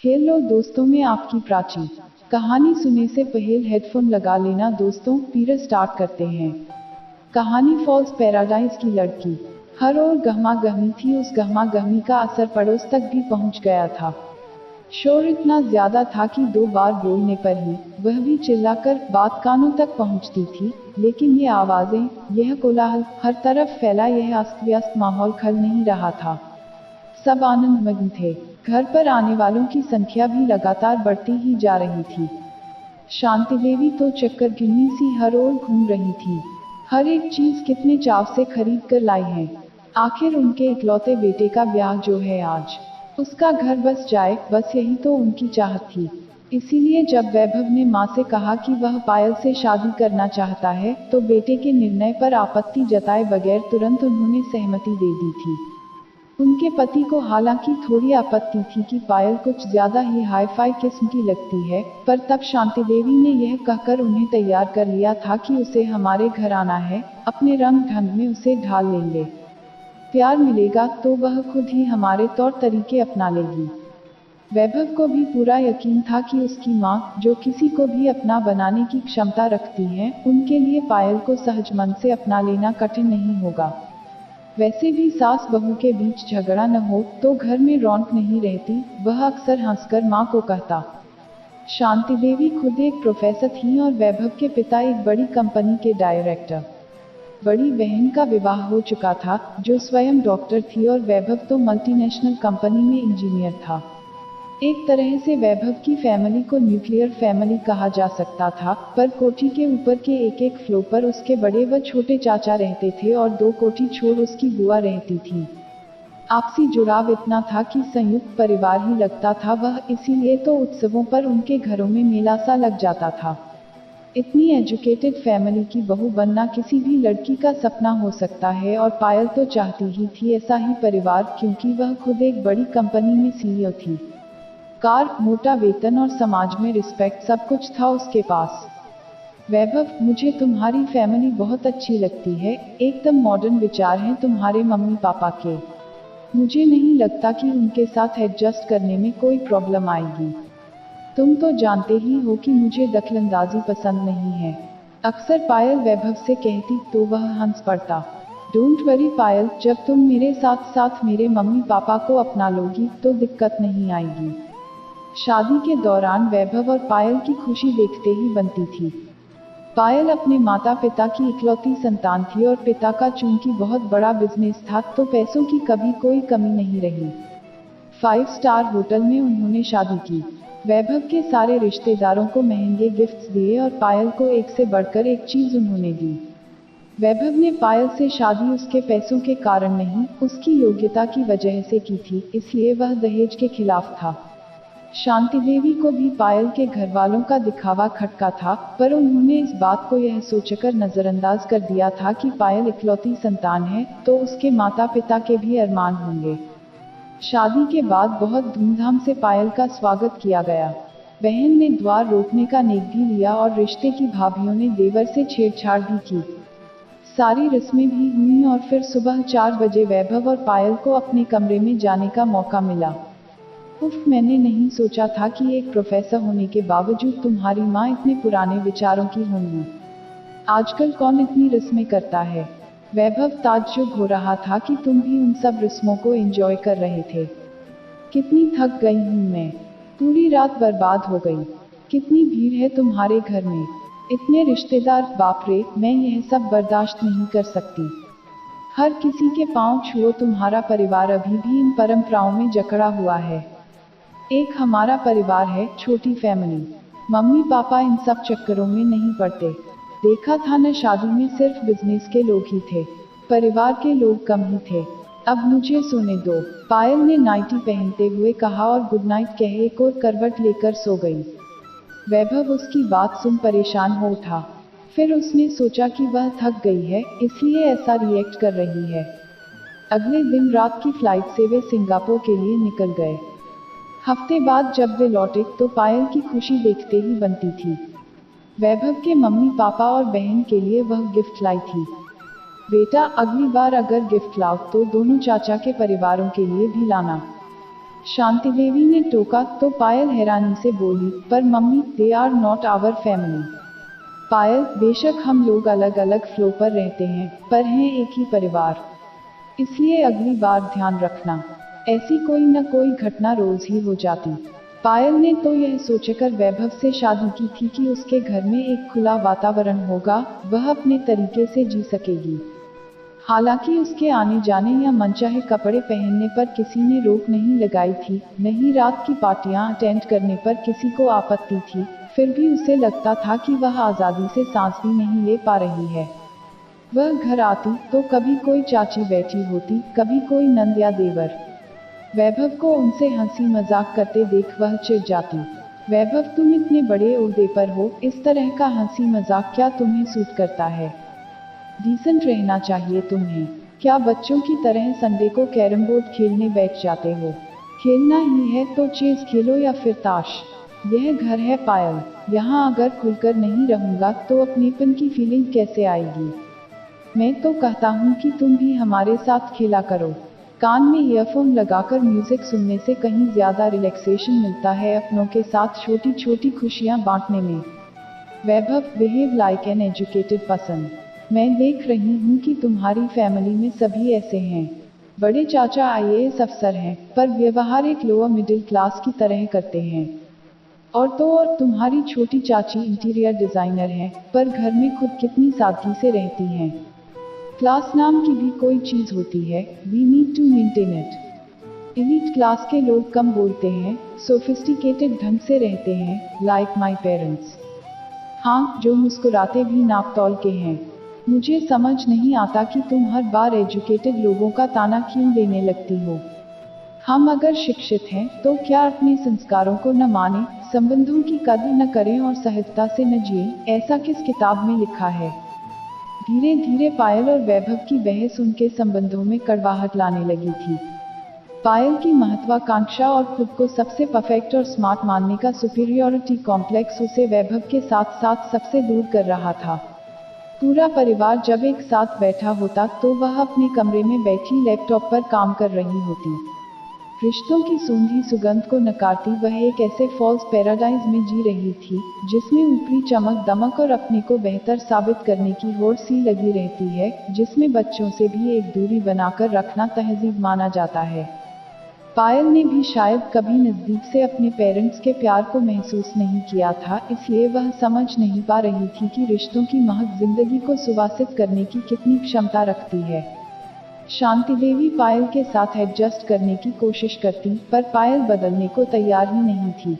Hello दोस्तों, मैं आपकी प्राची। कहानी सुनने से पहले हेडफोन लगा लेना दोस्तों, फिर स्टार्ट करते हैं। कहानी फॉल्स पैराडाइज की लड़की। हर ओर गहमा गहमी थी। उस गहमा गहमी का असर पड़ोस तक भी पहुंच गया था। शोर इतना ज्यादा था कि 2 बार बोलने पर ही वह भी चिल्लाकर बात कानों तक पहुंचती थी। लेकिन ये आवाजें, यह कोलाहल हर तरफ फैला, यह अस्त व्यस्त माहौल खल नहीं रहा था। सब आनंदमग्न थे। घर पर आने वालों की संख्या भी लगातार बढ़ती ही जा रही थी। शांति देवी तो चक्कर गिन्नी सी हर ओर घूम रही थी। हर एक चीज कितने चाव से खरीद कर लाई है। आखिर उनके इकलौते बेटे का ब्याह जो है आज, उसका घर बस जाए, बस यही तो उनकी चाहत थी। इसीलिए जब वैभव ने माँ से कहा कि वह पायल से शादी करना चाहता है, तो बेटे के निर्णय पर आपत्ति जताए बगैर तुरंत उन्होंने सहमति दे दी थी। उनके पति को हालांकि थोड़ी आपत्ति थी कि पायल कुछ ज्यादा ही हाई-फाई किस्म की लगती है, पर तब शांति देवी ने यह कहकर उन्हें तैयार कर लिया था कि उसे हमारे घर आना है, अपने रंग ढंग में उसे ढाल लेंगे। प्यार मिलेगा तो वह खुद ही हमारे तौर तरीके अपना लेगी। वैभव को भी पूरा यकीन था कि उसकी माँ, जो किसी को भी अपना बनाने की क्षमता रखती है, उनके लिए पायल को सहज मन से अपना लेना कठिन नहीं होगा। वैसे भी सास बहू के बीच झगड़ा न हो तो घर में रौनक नहीं रहती, वह अक्सर हंसकर माँ को कहता। शांति देवी खुद एक प्रोफेसर थी और वैभव के पिता एक बड़ी कंपनी के डायरेक्टर। बड़ी बहन का विवाह हो चुका था, जो स्वयं डॉक्टर थी, और वैभव तो मल्टीनेशनल कंपनी में इंजीनियर था। एक तरह से वैभव की फैमिली को न्यूक्लियर फैमिली कहा जा सकता था, पर कोठी के ऊपर के एक फ्लोर पर उसके बड़े व छोटे चाचा रहते थे और 2 कोठी छोड़ उसकी बुआ रहती थी। आपसी जुड़ाव इतना था कि संयुक्त परिवार ही लगता था वह, इसीलिए तो उत्सवों पर उनके घरों में मेला सा लग जाता था। इतनी एजुकेटेड फैमिली की बहू बनना किसी भी लड़की का सपना हो सकता है, और पायल तो चाहती ही थी ऐसा ही परिवार, क्योंकि वह खुद एक बड़ी कंपनी में सीईओ थी। कार, मोटा वेतन और समाज में रिस्पेक्ट, सब कुछ था उसके पास। वैभव, मुझे तुम्हारी फैमिली बहुत अच्छी लगती है, एकदम मॉडर्न विचार हैं तुम्हारे मम्मी पापा के। मुझे नहीं लगता कि उनके साथ एडजस्ट करने में कोई प्रॉब्लम आएगी। तुम तो जानते ही हो कि मुझे दखलंदाजी पसंद नहीं है, अक्सर पायल वैभव से कहती तो वह हंस पड़ता। डोंट वरी पायल, जब तुम मेरे साथ साथ मेरे मम्मी पापा को अपना लोगी तो दिक्कत नहीं आएगी। शादी के दौरान वैभव और पायल की खुशी देखते ही बनती थी। पायल अपने माता पिता की इकलौती संतान थी और पिता का चूंकि बहुत बड़ा बिजनेस था, तो पैसों की कभी कोई कमी नहीं रही। 5 स्टार होटल में उन्होंने शादी की। वैभव के सारे रिश्तेदारों को महंगे गिफ्ट्स दिए और पायल को एक से बढ़कर एक चीज उन्होंने दी। वैभव ने पायल से शादी उसके पैसों के कारण नहीं, उसकी योग्यता की वजह से की थी, इसलिए वह दहेज के खिलाफ था। शांति देवी को भी पायल के घर वालों का दिखावा खटका था, पर उन्होंने इस बात को यह सोचकर नजरअंदाज कर दिया था कि पायल इकलौती संतान है, तो उसके माता पिता के भी अरमान होंगे। शादी के बाद बहुत धूमधाम से पायल का स्वागत किया गया। बहन ने द्वार रोकने का नेक भी लिया और रिश्ते की भाभियों ने देवर से छेड़छाड़ भी की। सारी रस्में भी हुई और फिर सुबह 4 बजे वैभव और पायल को अपने कमरे में जाने का मौका मिला। उफ, मैंने नहीं सोचा था कि एक प्रोफेसर होने के बावजूद तुम्हारी माँ इतने पुराने विचारों की होंगी। आजकल कौन इतनी रस्में करता है। वैभव ताज्जुब हो रहा था कि तुम भी उन सब रस्मों को एंजॉय कर रहे थे। कितनी थक गई हूँ मैं, पूरी रात बर्बाद हो गई। कितनी भीड़ है तुम्हारे घर में, इतने रिश्तेदार, बाप रे, मैं यह सब बर्दाश्त नहीं कर सकती। हर किसी के पांव छुओ, तुम्हारा परिवार अभी भी इन परंपराओं में जकड़ा हुआ है। एक हमारा परिवार है, छोटी फैमिली। मम्मी पापा इन सब चक्करों में नहीं पड़ते। देखा था न, शादी में सिर्फ बिजनेस के लोग ही थे, परिवार के लोग कम ही थे। अब मुझे सोने दो, पायल ने नाइटी पहनते हुए कहा और गुड नाइट कहे एक और करवट लेकर सो गई। वैभव उसकी बात सुन परेशान हो उठा। फिर उसने सोचा कि वह थक गई है, इसलिए ऐसा रिएक्ट कर रही है। अगले दिन रात की फ्लाइट से वे सिंगापुर के लिए निकल गए। हफ्ते बाद जब वे लौटे तो पायल की खुशी देखते ही बनती थी। वैभव के मम्मी पापा और बहन के लिए वह गिफ्ट लाई थी। बेटा, अगली बार अगर गिफ्ट लाओ तो दोनों चाचा के परिवारों के लिए भी लाना। शांति देवी ने टोका तो पायल हैरानी से बोली, पर mummy, they are not our family. Payal, बेशक हम लोग अलग अलग फ्लो पर रहते हैं, पर हैं एक ही परिवार। इसलिए अगली बार ध्यान रखना, ऐसी कोई न कोई घटना रोज ही हो जाती। पायल ने तो यह सोचकर वैभव से शादी की थी कि उसके घर में एक खुला वातावरण होगा, वह अपने तरीके से जी सकेगी। हालांकि उसके आने जाने या मनचाहे कपड़े पहनने पर किसी ने रोक नहीं लगाई थी, नहीं रात की पार्टियां अटेंड करने पर किसी को आपत्ति थी, फिर भी उसे लगता था कि वह आज़ादी से सांस भी नहीं ले पा रही है। वह घर आती तो कभी कोई चाची बैठी होती, कभी कोई नंद या देवर। वैभव को उनसे हंसी मजाक करते देख वह चिढ़ जाती। वैभव, तुम इतने बड़े ओहदे पर हो, इस तरह का हंसी मजाक क्या तुम्हें सूट करता है? डिसेंट रहना चाहिए तुम्हें। क्या बच्चों की तरह संडे को कैरम बोर्ड खेलने बैठ जाते हो? खेलना ही है तो चेस खेलो या फिर ताश। यह घर है पायल, यहाँ अगर खुलकर नहीं रहूंगा तो अपनेपन की फीलिंग कैसे आएगी? मैं तो कहता हूँ कि तुम भी हमारे साथ खेला करो। कान में ईयरफोन लगाकर म्यूजिक सुनने से कहीं ज्यादा रिलैक्सेशन मिलता है अपनों के साथ छोटी छोटी खुशियाँ बांटने में। Vaibhav, behave like an educated person. मैं देख रही हूँ कि तुम्हारी फैमिली में सभी ऐसे हैं। बड़े चाचा आईएएस अफसर हैं, पर व्यवहार एक लोअर मिडिल क्लास की तरह करते हैं। और तो और तुम्हारी छोटी चाची इंटीरियर डिजाइनर हैं, पर घर में खुद कितनी सादगी से रहती हैं। क्लास नाम की भी कोई चीज होती है, we need to maintain it. Elite class के लोग कम बोलते हैं, सोफिस्टिकेटेड ढंग से रहते हैं, लाइक माई पेरेंट्स। हाँ, जो मुस्कुराते भी नाप तौल के हैं। मुझे समझ नहीं आता कि तुम हर बार एजुकेटेड लोगों का ताना क्यों देने लगती हो। हम अगर शिक्षित हैं तो क्या अपने संस्कारों को न माने, संबंधों की कद्र न करें और सहजता से न जिए? ऐसा किस किताब में लिखा है? धीरे धीरे पायल और वैभव की बहस उनके संबंधों में कड़वाहट लाने लगी थी। पायल की महत्वाकांक्षा और खुद को सबसे परफेक्ट और स्मार्ट मानने का सुपीरियरिटी कॉम्प्लेक्स उसे वैभव के साथ साथ सबसे दूर कर रहा था। पूरा परिवार जब एक साथ बैठा होता तो वह अपने कमरे में बैठी लैपटॉप पर काम कर रही होती। रिश्तों की सूंधी सुगंध को नकारती वह एक ऐसे फॉल्स पैराडाइज में जी रही थी, जिसमें ऊपरी चमक दमक और अपने को बेहतर साबित करने की होड़ सी लगी रहती है, जिसमें बच्चों से भी एक दूरी बनाकर रखना तहजीब माना जाता है। पायल ने भी शायद कभी नजदीक से अपने पेरेंट्स के प्यार को महसूस नहीं किया था, इसलिए वह समझ नहीं पा रही थी कि रिश्तों की महक जिंदगी को सुवासित करने की कितनी क्षमता रखती है। शांति देवी पायल के साथ एडजस्ट करने की कोशिश करती, पर पायल बदलने को तैयार ही नहीं थी।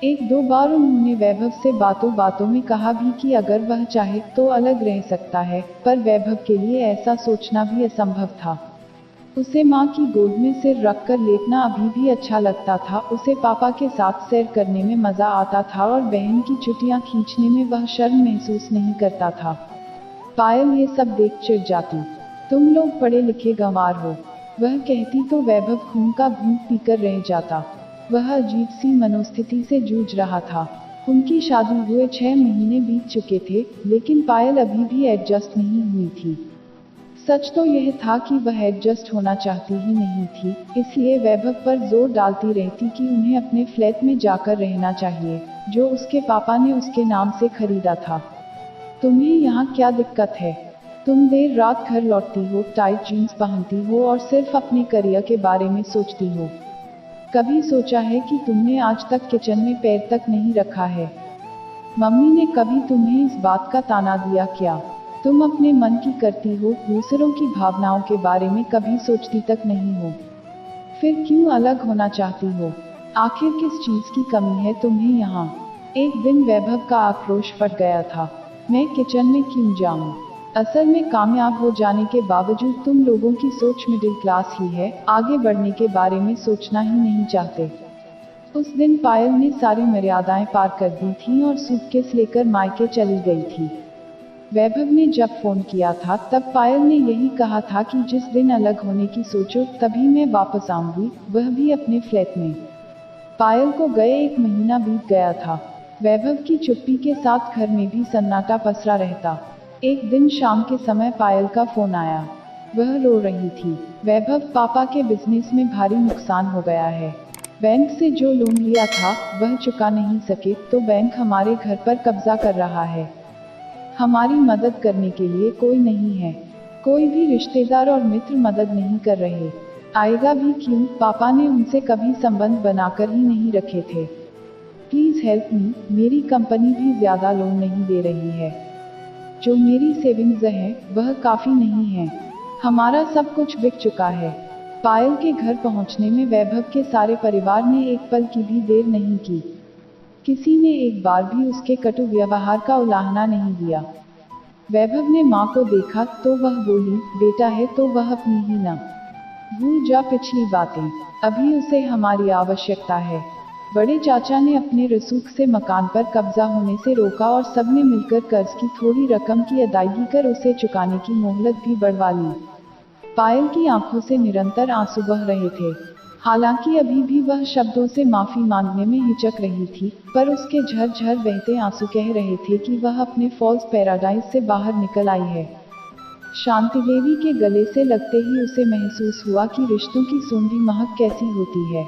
एक दो बार उन्होंने वैभव से बातों बातों में कहा भी कि अगर वह चाहे तो अलग रह सकता है, पर वैभव के लिए ऐसा सोचना भी असंभव था। उसे माँ की गोद में सिर रखकर लेटना अभी भी अच्छा लगता था, उसे पापा के साथ सैर करने में मजा आता था और बहन की चुटियाँ खींचने में वह शर्म महसूस नहीं करता था। पायल ये सब देख चिढ़ जाती। तुम लोग पढ़े लिखे गंवार हो, वह कहती तो वैभव खून का घूंट पीकर रह जाता। वह अजीब सी मनोस्थिति से जूझ रहा था। उनकी शादी हुए 6 महीने बीत चुके थे, लेकिन पायल अभी भी एडजस्ट नहीं हुई थी। सच तो यह था कि वह एडजस्ट होना चाहती ही नहीं थी, इसलिए वैभव पर जोर डालती रहती कि उन्हें अपने फ्लैट में जाकर रहना चाहिए, जो उसके पापा ने उसके नाम से खरीदा था। तुम्हें यहाँ क्या दिक्कत है? तुम देर रात घर लौटती हो, टाइट जीन्स पहनती हो और सिर्फ अपने करियर के बारे में सोचती हो। कभी सोचा है कि तुमने आज तक किचन में पैर तक नहीं रखा है? मम्मी ने कभी तुम्हें इस बात का ताना दिया क्या? तुम अपने मन की करती हो, दूसरों की भावनाओं के बारे में कभी सोचती तक नहीं हो। फिर क्यों अलग होना चाहती हो? आखिर किस चीज की कमी है तुम्हें यहाँ? एक दिन वैभव का आक्रोश फट गया था। मैं किचन में क्यों जाऊँ? असल में कामयाब हो जाने के बावजूद तुम लोगों की सोच मिडिल क्लास ही है, आगे बढ़ने के बारे में सोचना ही नहीं चाहते। उस दिन पायल ने सारी मर्यादाएं पार कर दी थी और सूटकेस लेकर मायके चली गई थी। वैभव ने जब फोन किया था तब पायल ने यही कहा था कि जिस दिन अलग होने की सोचो तभी मैं वापस आऊंगी, वह भी अपने फ्लैट में। पायल को गए 1 महीना बीत गया था। वैभव की चुप्पी के साथ घर में भी सन्नाटा पसरा रहता। एक दिन शाम के समय पायल का फोन आया। वह रो रही थी। वैभव, पापा के बिजनेस में भारी नुकसान हो गया है। बैंक से जो लोन लिया था वह चुका नहीं सके तो बैंक हमारे घर पर कब्जा कर रहा है। हमारी मदद करने के लिए कोई नहीं है। कोई भी रिश्तेदार और मित्र मदद नहीं कर रहे। आएगा भी क्यों? पापा ने उनसे कभी संबंध बनाकर ही नहीं रखे थे। Please help me. मेरी कंपनी भी ज्यादा लोन नहीं दे रही है। जो मेरी सेविंग्स है वह काफी नहीं है। हमारा सब कुछ बिक चुका है। पायल के घर पहुंचने में वैभव के सारे परिवार ने एक पल की भी देर नहीं की। किसी ने एक बार भी उसके कटु व्यवहार का उलाहना नहीं दिया। वैभव ने माँ को देखा तो वह बोली, बेटा है तो वह अपनी ही ना। भूल जा पिछली बातें, अभी उसे हमारी आवश्यकता है। बड़े चाचा ने अपने रसूख से मकान पर कब्जा होने से रोका और सबने मिलकर कर्ज की थोड़ी रकम की अदायगी कर उसे चुकाने की मोहलत भी बढ़वा ली। पायल की आंखों से निरंतर आंसू बह रहे थे। हालांकि अभी भी वह शब्दों से माफी मांगने में हिचक रही थी, पर उसके झरझर बहते आंसू कह रहे थे कि वह अपने फॉल्स पैराडाइज से बाहर निकल आई है। शांति देवी के गले से लगते ही उसे महसूस हुआ कि रिश्तों की सूंधी महक कैसी होती है।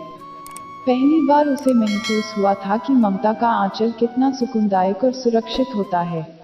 पहली बार उसे महसूस हुआ था कि ममता का आंचल कितना सुकूनदायक और सुरक्षित होता है।